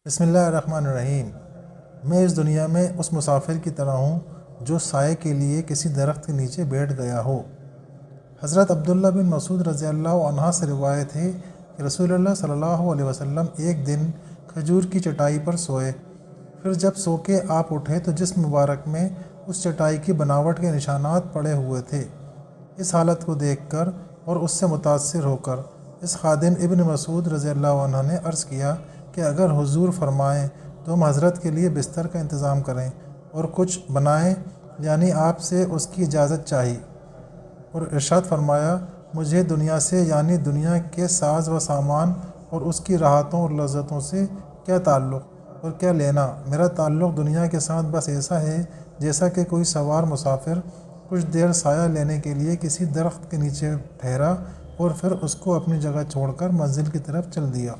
बिस्मिल्लाहिर्रहमानिर्रहीम। मैं इस दुनिया में उस मुसाफिर की तरह हूँ जो साये के लिए किसी दरख्त के नीचे बैठ गया हो। हज़रत अब्दुल्ला बिन मसूद रज़ियल्लाहु अन्हा से रिवायत है कि रसूलुल्लाह सल्लल्लाहु अलैहि वसल्लम एक दिन खजूर की चटाई पर सोए। फिर जब सो के आप उठे तो जिस्म मुबारक में उस चटाई की बनावट के निशानात पड़े हुए थे। इस हालत को देखकर और उससे मुतासिर होकर इस खादिम इब्न मसूद रज़ियल्लाहु अन्हु ने अर्ज़ किया कि अगर हुजूर फरमाएं तो हम हज़रत के लिए बिस्तर का इंतज़ाम करें और कुछ बनाएं, यानी आपसे उसकी इजाज़त चाहिए। और इरशाद फरमाया, मुझे दुनिया से यानी दुनिया के साज व सामान और उसकी राहतों और लज़्ज़तों से क्या ताल्लुक़ और क्या लेना। मेरा ताल्लुक़ दुनिया के साथ बस ऐसा है जैसा कि कोई सवार मुसाफिर कुछ देर साया लेने के लिए किसी दरख्त के नीचे ठहरा और फिर उसको अपनी जगह छोड़कर मंजिल की तरफ चल दिया।